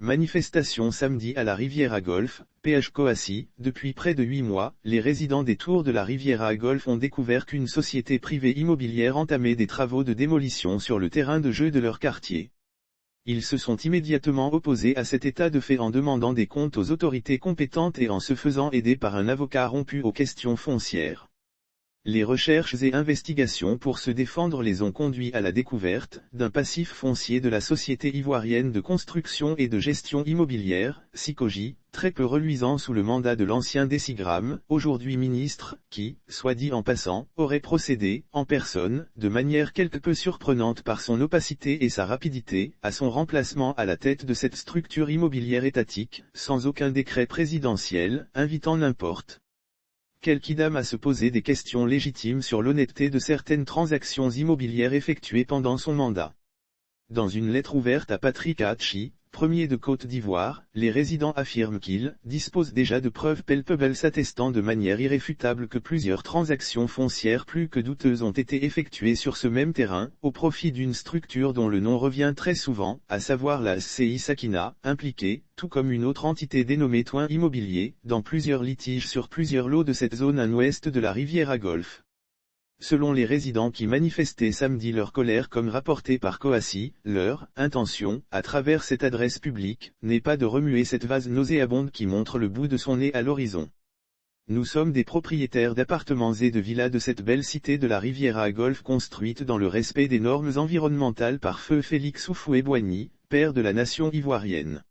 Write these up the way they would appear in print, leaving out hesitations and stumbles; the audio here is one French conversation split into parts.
Manifestation samedi à la Riviera Golf, PH Coacy. Depuis près de 8 mois, les résidents des tours de la Riviera Golf ont découvert qu'une société privée immobilière entamait des travaux de démolition sur le terrain de jeu de leur quartier. Ils se sont immédiatement opposés à cet état de fait en demandant des comptes aux autorités compétentes et en se faisant aider par un avocat rompu aux questions foncières. Les recherches et investigations pour se défendre les ont conduits à la découverte d'un passif foncier de la société ivoirienne de construction et de gestion immobilière, Sicogi, très peu reluisant sous le mandat de l'ancien décigramme, aujourd'hui ministre, qui, soit dit en passant, aurait procédé, en personne, de manière quelque peu surprenante par son opacité et sa rapidité, à son remplacement à la tête de cette structure immobilière étatique, sans aucun décret présidentiel, invitant n'importe quel quidam à se poser des questions légitimes sur l'honnêteté de certaines transactions immobilières effectuées pendant son mandat. Dans une lettre ouverte à Patrick Aatchi, premier de Côte d'Ivoire, les résidents affirment qu'ils disposent déjà de preuves palpables attestant de manière irréfutable que plusieurs transactions foncières plus que douteuses ont été effectuées sur ce même terrain, au profit d'une structure dont le nom revient très souvent, à savoir la SCI Sakina, impliquée, tout comme une autre entité dénommée Toin Immobilier, dans plusieurs litiges sur plusieurs lots de cette zone à l'ouest de la Riviera Golf. Selon les résidents qui manifestaient samedi leur colère comme rapporté par Coacy, leur intention, à travers cette adresse publique, n'est pas de remuer cette vase nauséabonde qui montre le bout de son nez à l'horizon. Nous sommes des propriétaires d'appartements et de villas de cette belle cité de la Riviera Golf construite dans le respect des normes environnementales par feu Félix Houphouët-Boigny, père de la nation ivoirienne.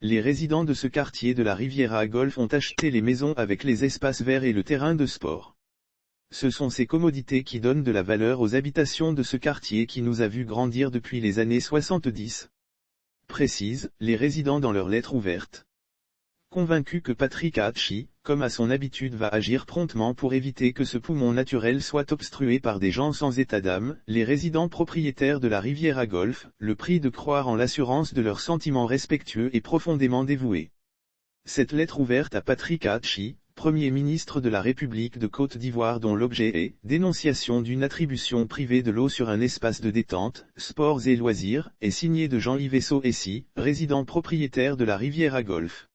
Les résidents de ce quartier de la Riviera Golf ont acheté les maisons avec les espaces verts et le terrain de sport. Ce sont ces commodités qui donnent de la valeur aux habitations de ce quartier qui nous a vu grandir depuis les années 70. Précisent les résidents dans leur lettre ouverte. Convaincus que Patrick Aatchi, comme à son habitude, va agir promptement pour éviter que ce poumon naturel soit obstrué par des gens sans état d'âme, les résidents propriétaires de la Riviera Golf, le prient de croire en l'assurance de leurs sentiments respectueux et profondément dévoués. Cette lettre ouverte à Patrick Aatchi, Premier ministre de la République de Côte d'Ivoire dont l'objet est « dénonciation d'une attribution privée de l'eau sur un espace de détente, sports et loisirs », est signée de Jean-Yves Essi, résident propriétaire de la Riviera Golf.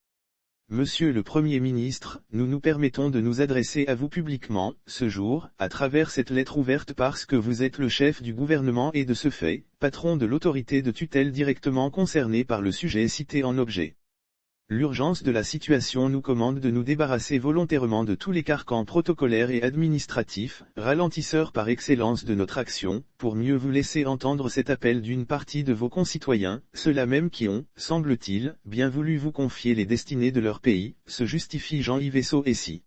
Monsieur le Premier ministre, nous nous permettons de nous adresser à vous publiquement, ce jour, à travers cette lettre ouverte parce que vous êtes le chef du gouvernement et de ce fait, patron de l'autorité de tutelle directement concernée par le sujet cité en objet. L'urgence de la situation nous commande de nous débarrasser volontairement de tous les carcans protocolaires et administratifs, ralentisseurs par excellence de notre action, pour mieux vous laisser entendre cet appel d'une partie de vos concitoyens, ceux-là même qui ont, semble-t-il, bien voulu vous confier les destinées de leur pays, se justifie Jean-Yves Essi.